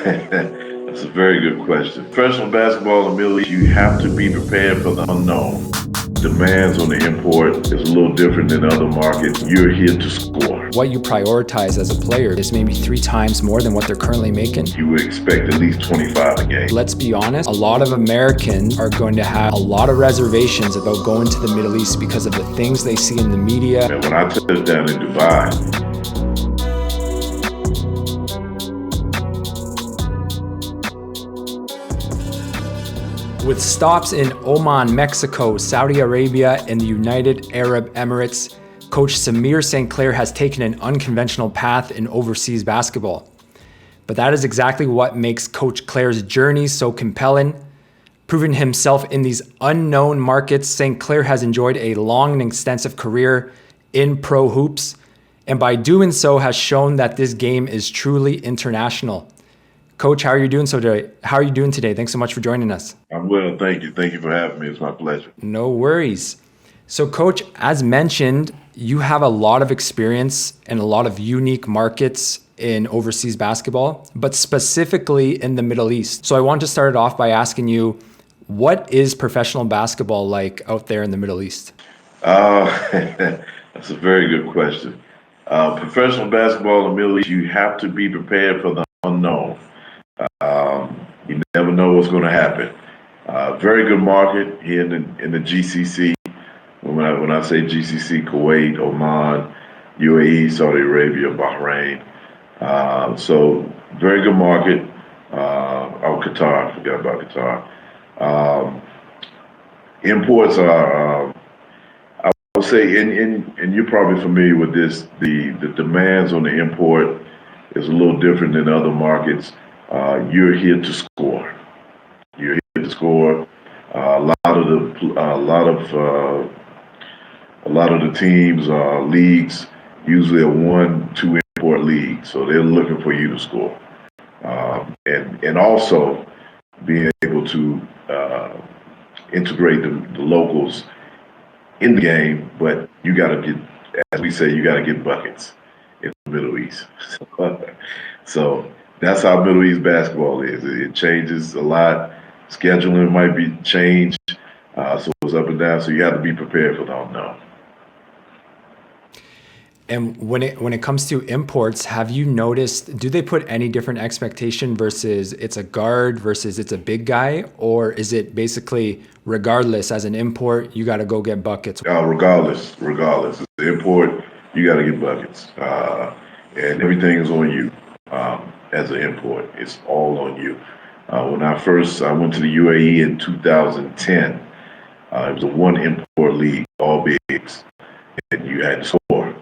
That's a very good question. Professional basketball in the Middle East, you have to be prepared for the unknown. Demands on the import is a little different than other markets. You're here to score. What you prioritize as a player is maybe 3 times more than what they're currently making. You would expect at least 25 a game. Let's be honest, a lot of Americans are going to have a lot of reservations about going to the Middle East because of the things they see in the media. And when I touched down in Dubai, with stops in Oman, Mexico, Saudi Arabia, and the United Arab Emirates, Coach Samir St.Clair has taken an unconventional path in overseas basketball. But that is exactly what makes Coach Clair's journey so compelling. Proving himself in these unknown markets, St. Clair has enjoyed a long and extensive career in pro hoops, and by doing so has shown that this game is truly international. Coach, how are you doing today? Thanks so much for joining us. I'm well, thank you. Thank you for having me. It's my pleasure. No worries. So, Coach, as mentioned, you have a lot of experience in a lot of unique markets in overseas basketball, but specifically in the Middle East. So I want to start it off by asking you, what is professional basketball like out there in the Middle East? That's a very good question. Professional basketball in the Middle East, you have to be prepared for the unknown. You never know what's going to happen. Very good market here in the GCC. When I say GCC, Kuwait, Oman, UAE, Saudi Arabia, Bahrain. So very good market. Qatar, I forgot about Qatar. Um, Imports are, I would say, and you're probably familiar with this. The demands on the import is a little different than other markets. You're here to score. You're here to score. A lot of the teams, leagues, usually a 1-2 import league, so they're looking for you to score, and also being able to integrate the locals in the game. But you got to get, as we say, you got to get buckets in the Middle East. So that's how Middle East basketball is. It changes a lot. Scheduling might be changed, so it's up and down. So you have to be prepared for the unknown. And when it comes to imports, have you noticed, do they put any different expectation versus it's a guard versus it's a big guy? Or is it basically regardless, as an import, you got to go get buckets? Regardless, it's the import. You got to get buckets, and everything is on you. As an import, it's all on you. When I went to the UAE in 2010, it was a one import league, all bigs, and you had to score.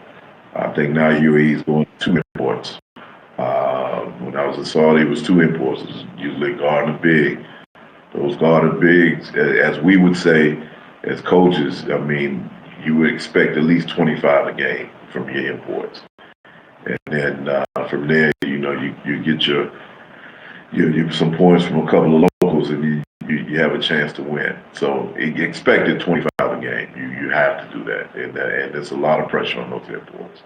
I think now UAE is going to two imports. When I was in Saudi, it was two imports. It was usually guard and big. Those guard and bigs, as we would say as coaches, I mean, you would expect at least 25 a game from your imports. And then from there, you get your some points from a couple of locals, and you have a chance to win. So you expected 25 a game. You have to do that, and there's a lot of pressure on those imports.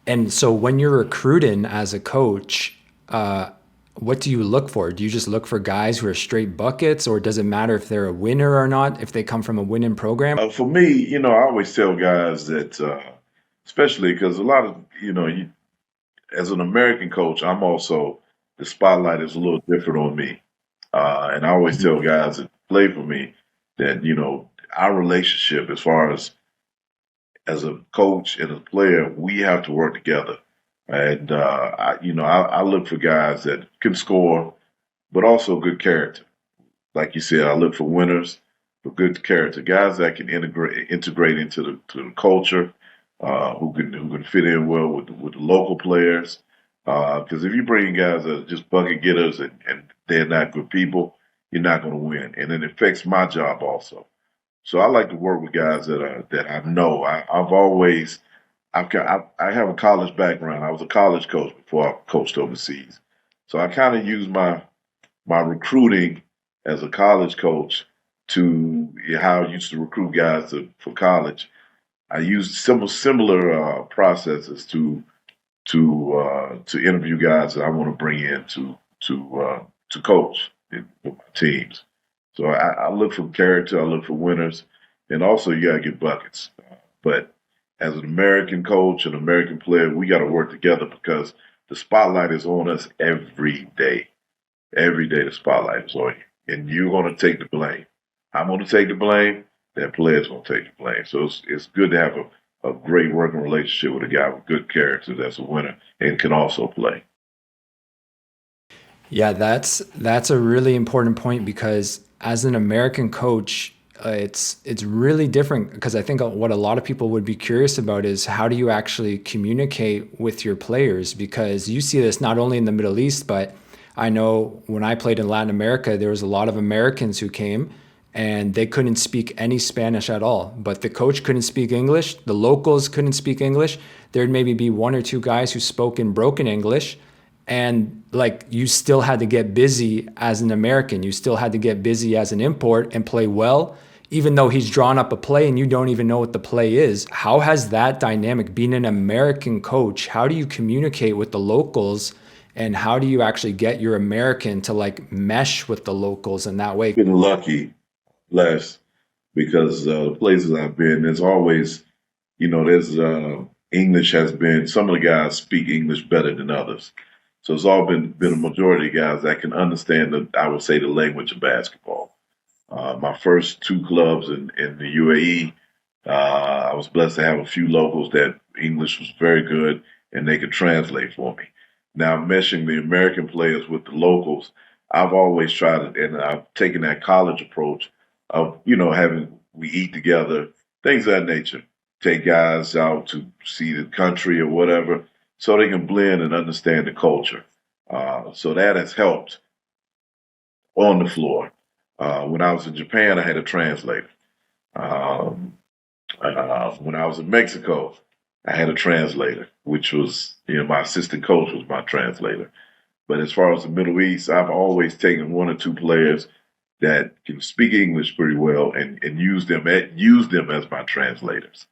And so when you're recruiting as a coach, what do you look for? Do you just look for guys who are straight buckets, or does it matter if they're a winner or not, if they come from a winning program? For me, I always tell guys that, especially because a lot of, as an American coach, I'm also, the spotlight is a little different on me. And I always tell guys that play for me that, our relationship as a coach and a player, we have to work together. And, I look for guys that can score, but also good character. Like you said, I look for winners, for good character, guys that can integrate into the culture, who can fit in well with the local players. Because if you bring guys that are just bucket getters and they're not good people, you're not going to win, and it affects my job also. So I like to work with guys that I know. I have a college background. I was a college coach before I coached overseas, so I kind of use my recruiting as a college coach to how I used to recruit guys for college. I used similar processes to to interview guys that I want to bring in to coach with my teams. So I look for character, I look for winners, and also you gotta get buckets. But as an American coach, an American player, we got to work together because the spotlight is on us every day. Every day the spotlight is on you, and you're going to take the blame. I'm going to take the blame. That player's going to take the blame. So it's good to have a great working relationship with a guy with good character that's a winner and can also play. Yeah, that's a really important point because as an American coach, it's really different because I think what a lot of people would be curious about is how do you actually communicate with your players, because you see this not only in the Middle East, but I know when I played in Latin America, there was a lot of Americans who came and they couldn't speak any Spanish at all. But the coach couldn't speak English, the locals couldn't speak English. There'd maybe be one or two guys who spoke in broken English, and like you still had to get busy as an American. You still had to get busy as an import and play well, even though he's drawn up a play and you don't even know what the play is. How has that dynamic, being an American coach, how do you communicate with the locals, and how do you actually get your American to like mesh with the locals in that way? Been lucky, blessed, because the places I've been, there's always, there's English has been. Some of the guys speak English better than others. So it's all been a majority of guys that can understand I would say, the language of basketball. My first two clubs in the UAE, I was blessed to have a few locals that English was very good and they could translate for me. Now, meshing the American players with the locals, I've always tried it, and I've taken that college approach of, having we eat together, things of that nature. Take guys out to see the country or whatever so they can blend and understand the culture. So that has helped on the floor. When I was in Japan, I had a translator. Um, when I was in Mexico, I had a translator, which was, my assistant coach was my translator. But as far as the Middle East, I've always taken one or two players that can speak English pretty well and use them as my translators.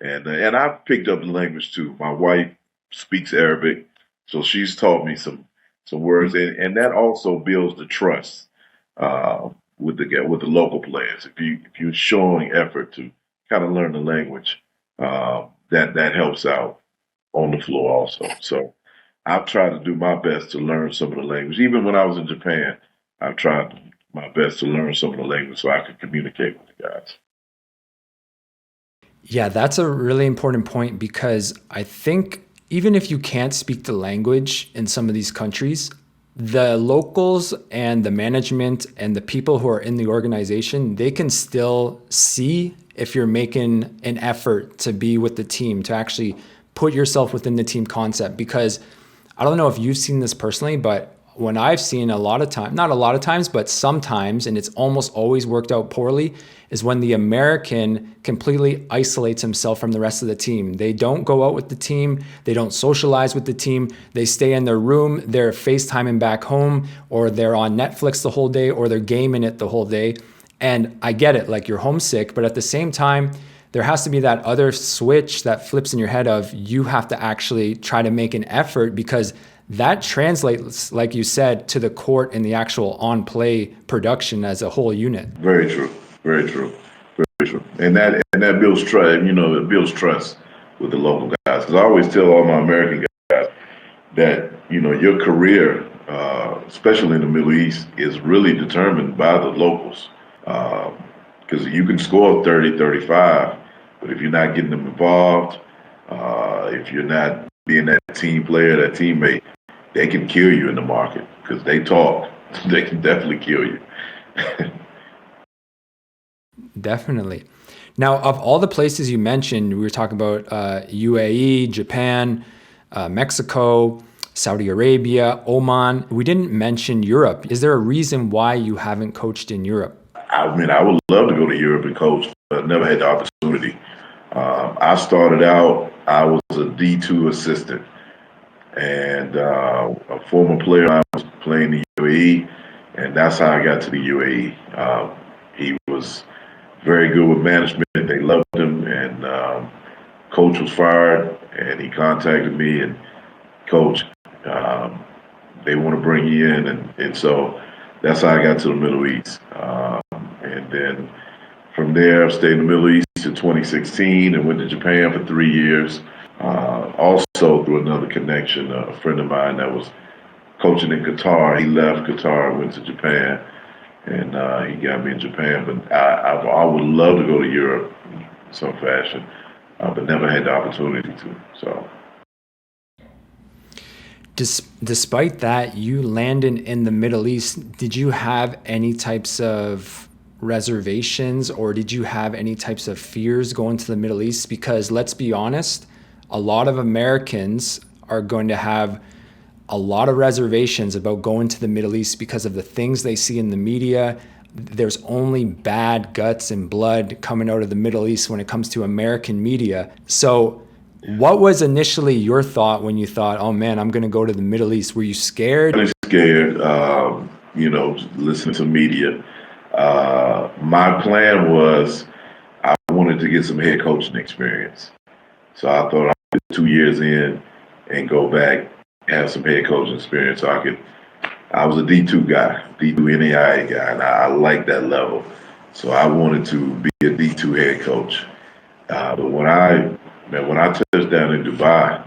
And I've picked up the language too. My wife speaks Arabic, so she's taught me some words, and that also builds the trust with the local players. If you're showing effort to kind of learn the language, that helps out on the floor also. So I've tried to do my best to learn some of the language. Even when I was in Japan, I've tried my best to learn some of the language so I could communicate with the guys. Yeah, that's a really important point because I think even if you can't speak the language in some of these countries, the locals and the management and the people who are in the organization, they can still see if you're making an effort to be with the team, to actually put yourself within the team concept. Because I don't know if you've seen this personally, but when I've seen a lot of time, not a lot of times, but sometimes, and it's almost always worked out poorly, is when the American completely isolates himself from the rest of the team. They don't go out with the team. They don't socialize with the team. They stay in their room. They're FaceTiming back home, or they're on Netflix the whole day, or they're gaming it the whole day. And I get it, like you're homesick, but at the same time, there has to be that other switch that flips in your head of you have to actually try to make an effort, because that translates, like you said, to the court and the actual on-play production as a whole unit. Very true. Very true. Very true. And that builds trust. It builds trust with the local guys. Because I always tell all my American guys that your career, especially in the Middle East, is really determined by the locals. Because you can score 30, 35, but if you're not getting them involved, if you're not being that team player, that teammate, they can kill you in the market because they talk. They can definitely kill you. Definitely. Now, of all the places you mentioned, we were talking about UAE, Japan, Mexico, Saudi Arabia, Oman. We didn't mention Europe. Is there a reason why you haven't coached in Europe? I mean, I would love to go to Europe and coach, but I never had the opportunity. I started out, I was a D2 assistant, and a former player I was playing the UAE, and that's how I got to the UAE. He was very good with management. They loved him, and coach was fired, and he contacted me, and coach, um, they want to bring you in, and so that's how I got to the Middle East. And then from there, I stayed in the Middle East in 2016 and went to Japan for 3 years. Also through another connection, a friend of mine that was coaching in Qatar, he left Qatar and went to Japan, and he got me in Japan. But I would love to go to Europe in some fashion, but never had the opportunity to. So. Despite that, you landed in the Middle East. Did you have any types of reservations, or did you have any types of fears going to the Middle East? Because let's be honest, a lot of Americans are going to have a lot of reservations about going to the Middle East because of the things they see in the media. There's only bad guts and blood coming out of the Middle East when it comes to American media. So what was initially your thought when you thought, oh man, I'm going to go to the Middle East? Were you scared? Really scared, listening to media. My plan was I wanted to get some head coaching experience. So I thought I'd get 2 years in and go back, have some head coaching experience so I was a D2 guy, D2 NAIA guy, and I liked that level. So I wanted to be a D2 head coach. But when I touched down in Dubai,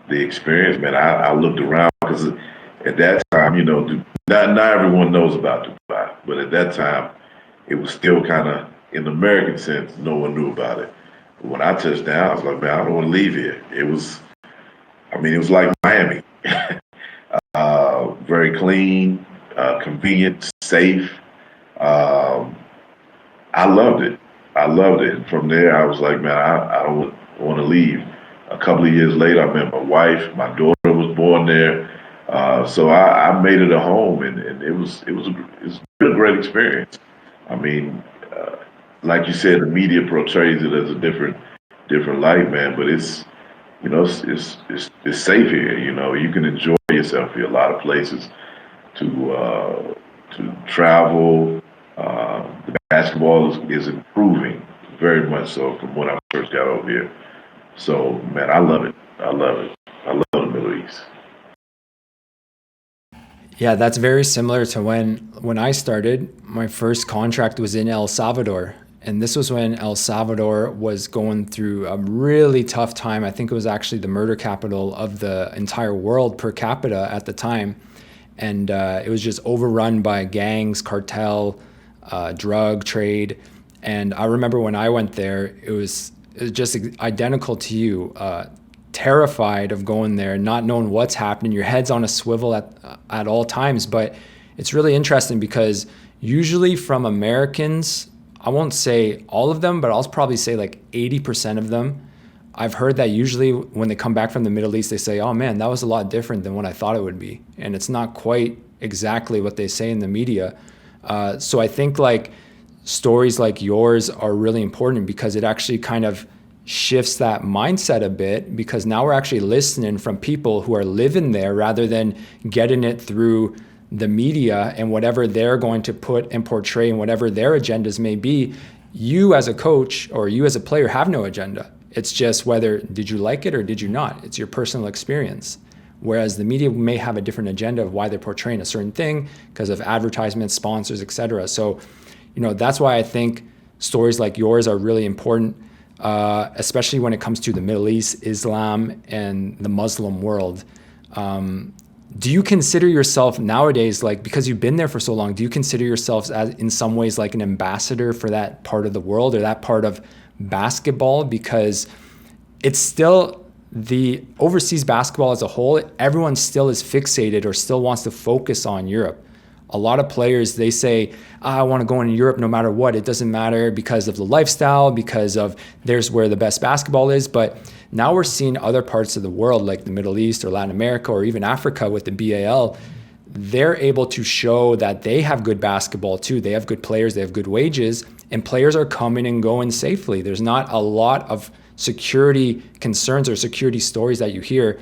the experience, man, I looked around because at that time, not everyone knows about Dubai, but at that time, it was still kind of, in the American sense, no one knew about it. But when I touched down, I was like, man, I don't want to leave here. It was like Miami. Very clean, convenient, safe. Um, I loved it. I loved it. And from there, I was like, man, I don't want to leave. A couple of years later, I met my wife. My daughter was born there. So I made it a home, and it's been a great experience. I mean, like you said, the media portrays it as a different light, man. But it's safe here. You can enjoy yourself here. A lot of places to travel. The basketball is improving very much so from when I first got over here. So, man, I love it. I love it. I love the Middle East. Yeah, that's very similar to when I started. My first contract was in El Salvador. And this was when El Salvador was going through a really tough time. I think it was actually the murder capital of the entire world per capita at the time. And it was just overrun by gangs, cartel, drug trade. And I remember when I went there, it was just identical to you. Terrified of going there, not knowing what's happening. Your head's on a swivel at all times. But it's really interesting because usually from Americans, I won't say all of them, but I'll probably say like 80% of them, I've heard that usually when they come back from the Middle East, they say, oh man, that was a lot different than what I thought it would be. And it's not quite exactly what they say in the media. So I think like stories like yours are really important because it actually kind of shifts that mindset a bit, because now we're actually listening from people who are living there rather than getting it through the media and whatever they're going to put and portray and whatever their agendas may be. You as a coach or you as a player have no agenda. It's just whether did you like it or did you not. It's your personal experience. Whereas the media may have a different agenda of why they're portraying a certain thing because of advertisements, sponsors, etc. So, that's why I think stories like yours are really important, especially when it comes to the Middle East, Islam, and the Muslim world. Do you consider yourself nowadays, like because you've been there for so long, do you consider yourself as in some ways like an ambassador for that part of the world or that part of basketball? Because it's still the overseas basketball as a whole, everyone still is fixated or still wants to focus on Europe. A lot of players, they say, I want to go into Europe no matter what. It doesn't matter because of the lifestyle, because of there's where the best basketball is. But now we're seeing other parts of the world like the Middle East or Latin America or even Africa with the BAL. They're able to show that they have good basketball too. They have good players, they have good wages, and players are coming and going safely. There's not a lot of security concerns or security stories that you hear.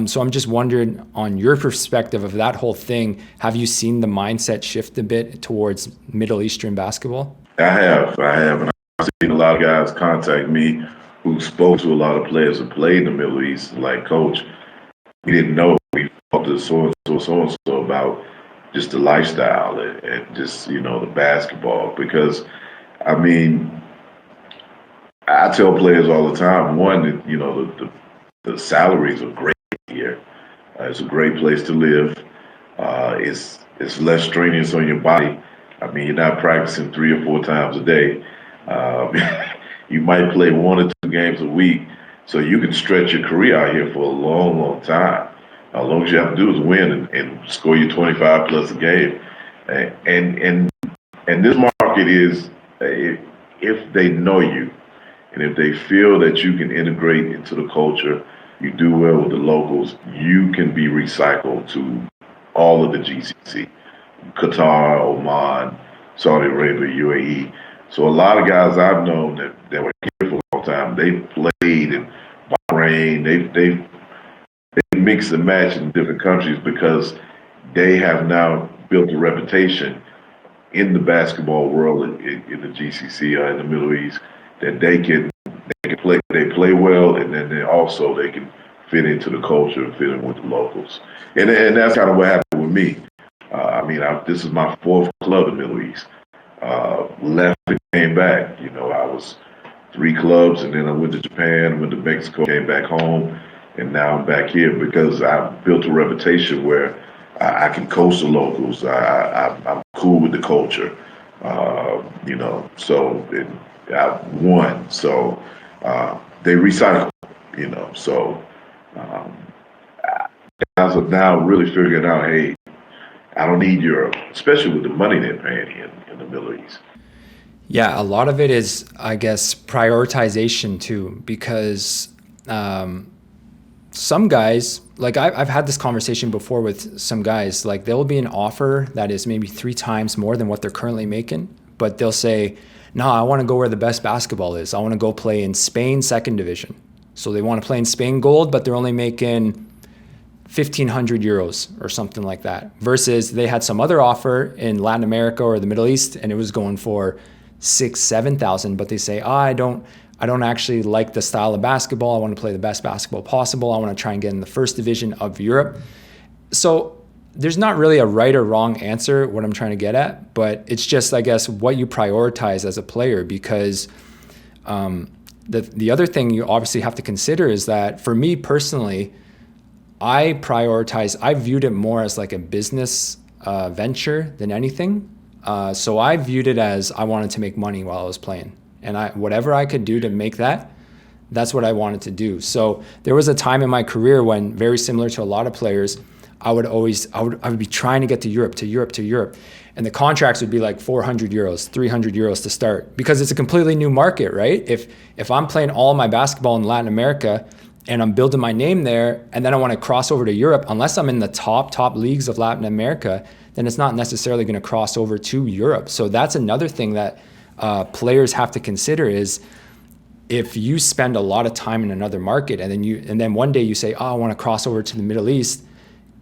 So I'm just wondering, on your perspective of that whole thing, have you seen the mindset shift a bit towards Middle Eastern basketball? I have, and I've seen a lot of guys contact me who spoke to a lot of players who played in the Middle East, like, Coach, we didn't know. We talked to so about just the lifestyle and just, the basketball. Because, I mean, I tell players all the time, one, that, the salaries are great here. It's a great place to live. It's less strenuous on your body. I mean, you're not practicing 3 or 4 times a day. Um, you might play 1 or 2 games a week, so you can stretch your career out here for a long, long time. All long as you have to do is win and score you 25 plus a game. And this market is, if they know you, and if they feel that you can integrate into the culture, you do well with the locals, you can be recycled to all of the GCC, Qatar, Oman, Saudi Arabia, UAE. So a lot of guys I've known that were here for a long time, they played in Bahrain, they mix and match in different countries because they have now built a reputation in the basketball world in the GCC or in the Middle East that they play well, and then they can fit into the culture and fit in with the locals. And that's kind of what happened with me. I mean, this is my fourth club in the Middle East. Left and came back. I was 3 clubs, and then I went to Japan, went to Mexico, came back home, and now I'm back here because I built a reputation where I can coach the locals. I'm cool with the culture, so I won. So they recycle, so um, guys are now really figuring out, hey, I don't need Europe, especially with the money they're paying in the Middle East. Yeah, a lot of it is, I guess, prioritization too, because some guys, like I've had this conversation before with some guys, like there will be an offer that is maybe 3 times more than what they're currently making, but they'll say, no, I want to go where the best basketball is. I want to go play in Spain, second division. So they want to play in Spain gold, but they're only making 1,500 euros or something like that. Versus they had some other offer in Latin America or the Middle East, and it was going for 6,000-7,000. But they say, I don't actually like the style of basketball. I want to play the best basketball possible. I want to try and get in the first division of Europe. So there's not really a right or wrong answer, what I'm trying to get at, but it's just, I guess, what you prioritize as a player, because the other thing you obviously have to consider is that for me personally, I viewed it more as like a business venture than anything. So I viewed it as I wanted to make money while I was playing. And whatever I could do to make that's what I wanted to do. So there was a time in my career when, very similar to a lot of players, I would be trying to get to Europe. And the contracts would be like 400 euros, 300 euros to start, because it's a completely new market, right? If I'm playing all my basketball in Latin America and I'm building my name there, and then I want to cross over to Europe, unless I'm in the top leagues of Latin America, then it's not necessarily going to cross over to Europe. So that's another thing that players have to consider is, if you spend a lot of time in another market and then one day you say, I want to cross over to the Middle East,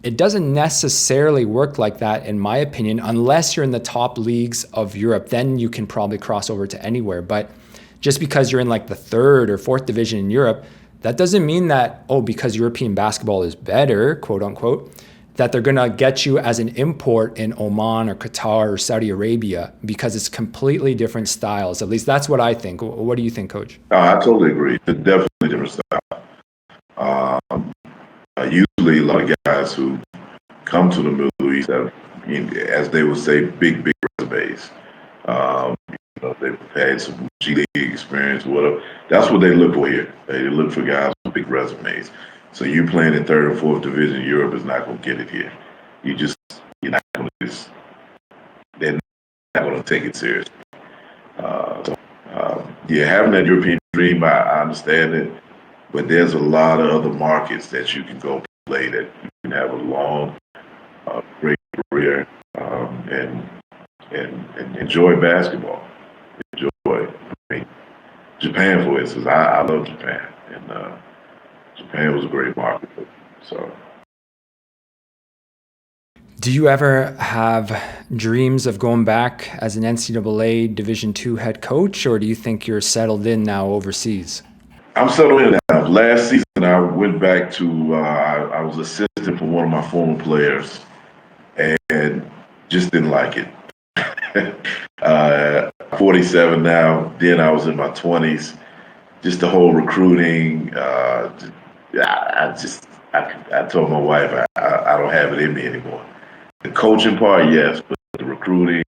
it doesn't necessarily work like that, in my opinion, unless you're in the top leagues of Europe. Then you can probably cross over to anywhere. But just because you're in like the third or fourth division in Europe, that doesn't mean that, because European basketball is better, quote unquote, that they're going to get you as an import in Oman or Qatar or Saudi Arabia, because it's completely different styles. At least that's what I think. What do you think, Coach? I totally agree. It's definitely different style. Usually, a lot of guys who come to the Middle East have, as they would say, big resumes. Um, they've had some G League experience, whatever. That's what they look for here. They look for guys with big resumes. So you playing in third or fourth division, Europe is not going to get it here. You're not going to they're not going to take it seriously. Having that European dream, I understand it, but there's a lot of other markets that you can go play, that you can have a long, great career, and enjoy basketball. Enjoy. I mean, Japan, for instance, I love Japan, and Japan was a great market for me. So. Do you ever have dreams of going back as an NCAA Division II head coach, or do you think you're settled in now overseas? I'm settled in now. Last season, I went back to, I was assistant for one of my former players and just didn't like it. 47 now. Then I was in my 20s. Just the whole recruiting. I told my wife I don't have it in me anymore. The coaching part, yes, but the recruiting,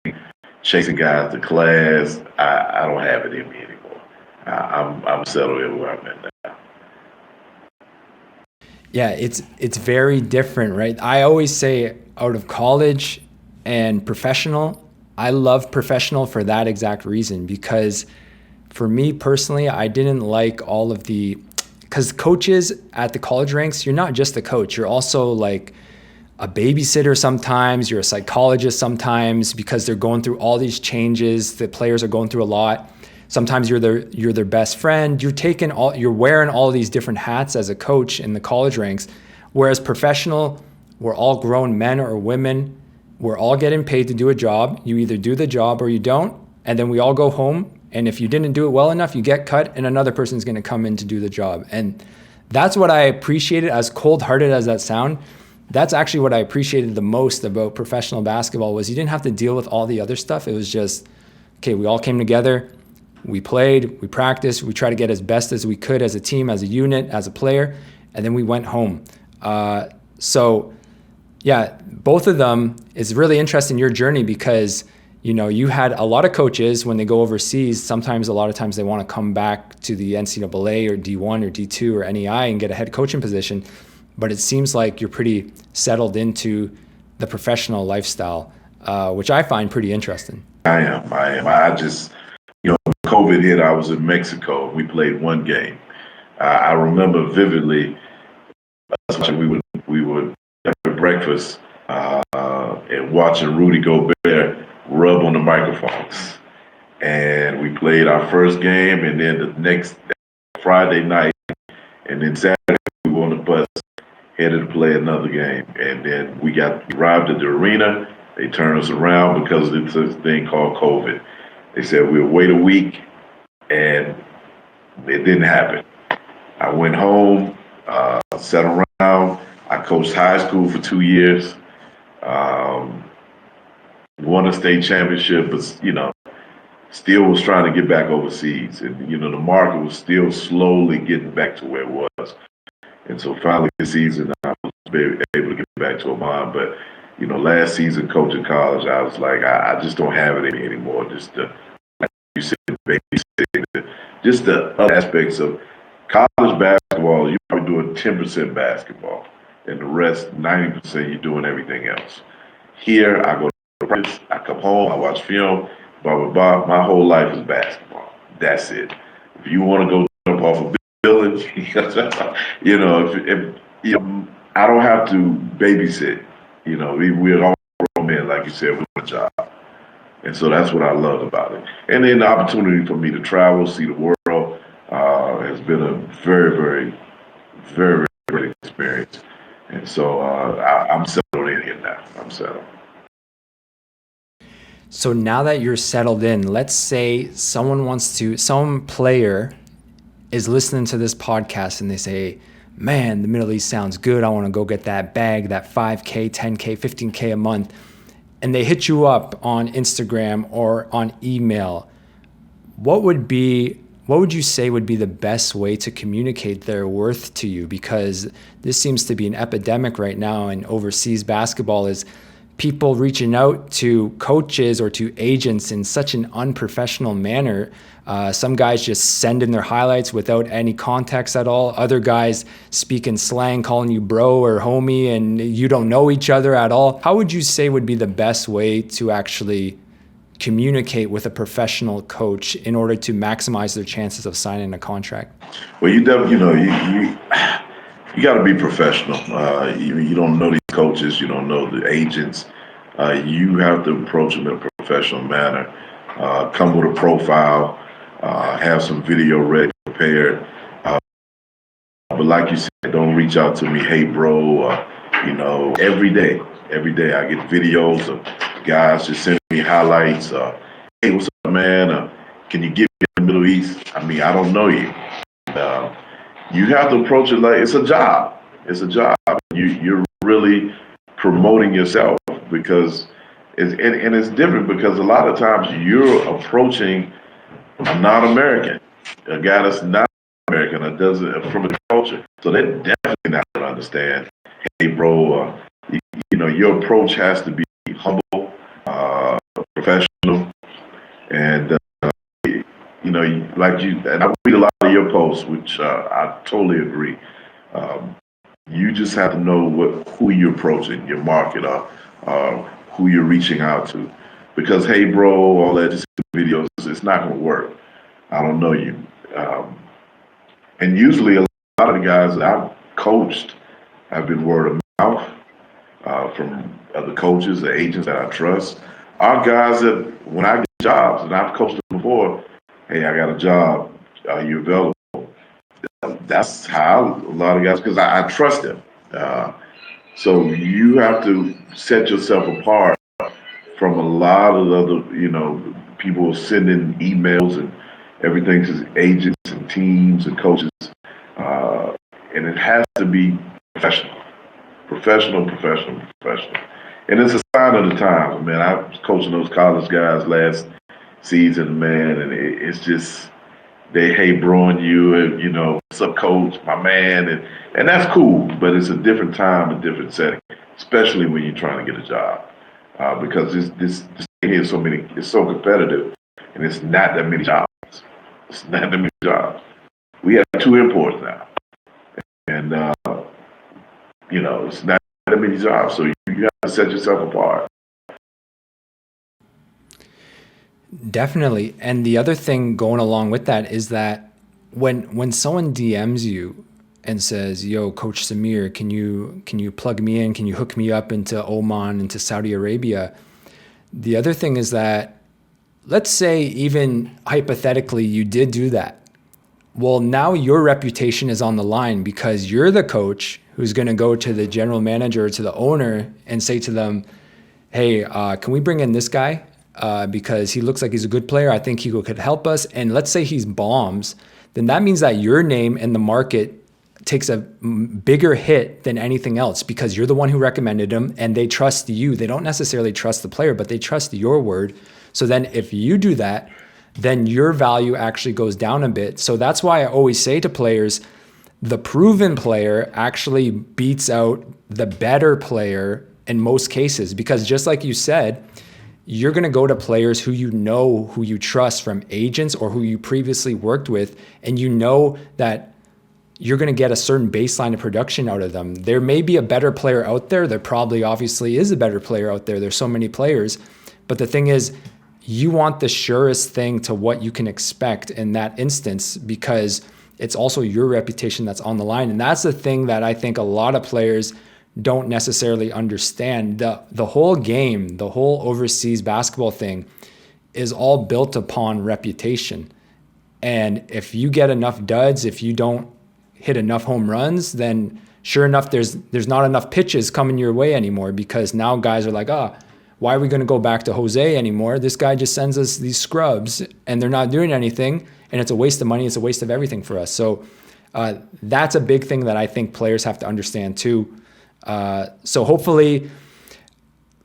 chasing guys to class, I don't have it in me anymore. I'm settled in where I'm at now. Yeah, it's very different, right? I always say out of college and professional, I love professional for that exact reason because for me personally, I didn't like all of the because coaches at the college ranks, you're not just a coach, you're also like a babysitter sometimes, you're a psychologist sometimes because they're going through all these changes, the players are going through a lot. Sometimes you're their best friend. You're wearing all these different hats as a coach in the college ranks. Whereas professional, we're all grown men or women. We're all getting paid to do a job. You either do the job or you don't, and then we all go home. And if you didn't do it well enough, you get cut, and another person's going to come in to do the job. And that's what I appreciated, as cold-hearted as that sound. That's actually what I appreciated the most about professional basketball was you didn't have to deal with all the other stuff. It was just, okay, we all came together. We played, we practiced, we tried to get as best as we could as a team, as a unit, as a player, and then we went home. So, yeah, both of them is really interesting your journey because you had a lot of coaches when they go overseas. Sometimes, a lot of times, they want to come back to the NCAA or D1 or D2 or NEI and get a head coaching position. But it seems like you're pretty settled into the professional lifestyle, which I find pretty interesting. I am. I just, COVID hit. I was in Mexico. We played one game. I remember vividly. We would have breakfast and watching Rudy Gobert rub on the microphones. And we played our first game, and then the next Friday night, and then Saturday we were on the bus headed to play another game. And then we arrived at the arena. They turned us around because of this thing called COVID. They said we'll wait a week, and it didn't happen. I went home, sat around. I coached high school for 2 years. Um, Won a state championship, but still was trying to get back overseas, and the market was still slowly getting back to where it was. And so finally this season, I was able to get back to Oman. But last season coaching college, I was like, I just don't have it anymore. Just like you said, babysitting, just the other aspects of college basketball. You're probably doing 10% basketball, and the rest, 90%, you're doing everything else. Here, I go to practice, I come home, I watch film, blah blah blah. My whole life is basketball. That's it. If you want to go jump off a building, if I don't have to babysit. We're all grown men, like you said, with a job. And so that's what I love about it. And then the opportunity for me to travel, see the world, has been a very, very, very, very great experience. And so I'm settled in here now. I'm settled. So now that you're settled in, let's say some player is listening to this podcast and they say, man, the Middle East sounds good. I want to go get that bag, that 5K, 10K, 15K a month. And they hit you up on Instagram or on email. What would you say would be the best way to communicate their worth to you? Because this seems to be an epidemic right now in overseas basketball is people reaching out to coaches or to agents in such an unprofessional manner. Some guys just send in their highlights without any context at all. Other guys speak in slang, calling you bro or homie, and you don't know each other at all. How would you say would be the best way to actually communicate with a professional coach in order to maximize their chances of signing a contract? Well, you definitely, you got to be professional. You don't know these coaches, you don't know the agents. You have to approach them in a professional manner. Come with a profile, have some video ready, prepared. But like you said, don't reach out to me, hey bro. Every day, I get videos of guys just sending me highlights. Hey, what's up, man? Can you get me in the Middle East? I mean, I don't know you. Um, you have to approach it like it's a job. It's a job. You're really promoting yourself because and it's different because a lot of times you're approaching a non-American, a guy that's not American, or doesn't from a culture. So they're definitely not going to understand. Hey, bro, your approach has to be humble, professional, and and I read a lot of your posts, which I totally agree. Um, you just have to know who you're approaching, your market, who you're reaching out to. Because hey, bro, all that just videos, it's not going to work. I don't know you. Um, and usually, a lot of the guys that I've coached have been word of mouth from other coaches, the agents that I trust. Are guys that when I get jobs, and I've coached them before, hey, I got a job. Are you available? That's how a lot of guys, because I trust them. Uh, so you have to set yourself apart from a lot of other, people sending emails and everything to agents and teams and coaches. Uh, and it has to be professional, professional. And it's a sign of the times, man. I was coaching those college guys last season, man, and it's just they hey broing you and what's up coach, my man, and that's cool, but it's a different time, a different setting, especially when you're trying to get a job. Because this thing here is it's so competitive and it's not that many jobs. It's not that many jobs. We have two imports now. And it's not that many jobs. So you have to set yourself apart. Definitely. And the other thing going along with that is that when someone DMs you and says, "Yo, Coach Samir, can you plug me in? Can you hook me up into Oman, into Saudi Arabia?" The other thing is that let's say even hypothetically you did do that. Well, now your reputation is on the line because you're the coach who's going to go to the general manager, to the owner, and say to them, "Hey, can we bring in this guy? Because he looks like he's a good player. I think he could help us." And let's say he's bombs, then that means that your name in the market takes a bigger hit than anything else because you're the one who recommended him and they trust you. They don't necessarily trust the player, but they trust your word. So then if you do that, then your value actually goes down a bit. So that's why I always say to players, the proven player actually beats out the better player in most cases, because just like you said, you're going to go to players who who you trust from agents or who you previously worked with, and you know that you're going to get a certain baseline of production out of them. There may be a better player out there. There probably obviously is a better player out there. There's so many players. But the thing is, you want the surest thing to what you can expect in that instance because it's also your reputation that's on the line. And that's the thing that I think a lot of players don't necessarily understand. The whole game, the whole overseas basketball thing is all built upon reputation. And if you get enough duds, if you don't hit enough home runs, then sure enough, there's not enough pitches coming your way anymore because now guys are like, why are we going to go back to Jose anymore? This guy just sends us these scrubs and they're not doing anything. And it's a waste of money. It's a waste of everything for us. So that's a big thing that I think players have to understand too. So hopefully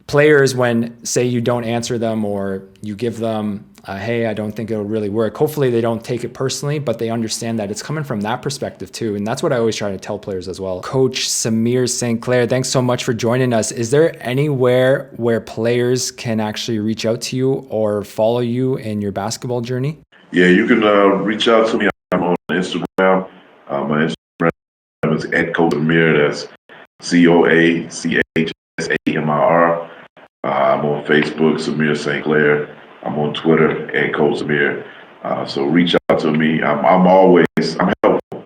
players, when say you don't answer them or you give them, hey, I don't think it'll really work, hopefully they don't take it personally, but they understand that it's coming from that perspective too. And that's what I always try to tell players as well. Coach Samir St.Clair, thanks so much for joining us. Is there anywhere where players can actually reach out to you or follow you in your basketball journey? Yeah, you can reach out to me. I'm on Instagram. My Instagram is at Coach Samir. That's CoachSamir. I'm on Facebook, Samir St.Clair. I'm on Twitter at Coach Samir. So reach out to me. I'm helpful.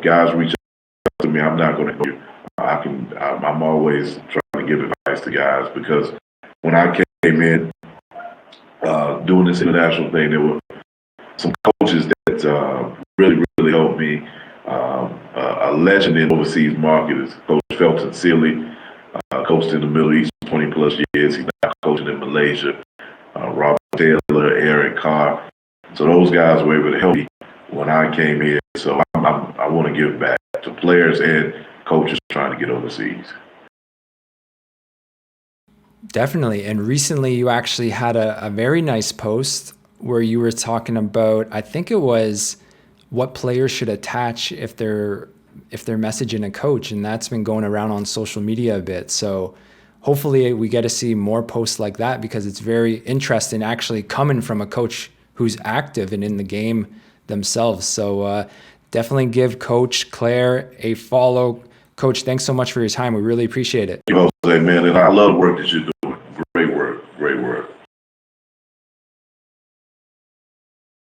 Guys reach out to me. I'm not going to. I'm always trying to give advice to guys because when I came in doing this international thing, there were some coaches that really helped me. A legend in the overseas market is Coach Felton Sealy. Coached in the Middle East 20 plus years. He's now coaching in Malaysia. Robert Taylor, Aaron Carr. So those guys were able to help me when I came here. So I want to give back to players and coaches trying to get overseas. Definitely. And recently you actually had a very nice post where you were talking about, I think it was what players should attach if they're messaging a coach, and that's been going around on social media a bit. So hopefully we get to see more posts like that, because it's very interesting actually coming from a coach who's active and in the game themselves. So definitely give Coach Claire a follow. Coach, thanks so much for your time. We really appreciate it. You know, man, and I love the work that you're doing.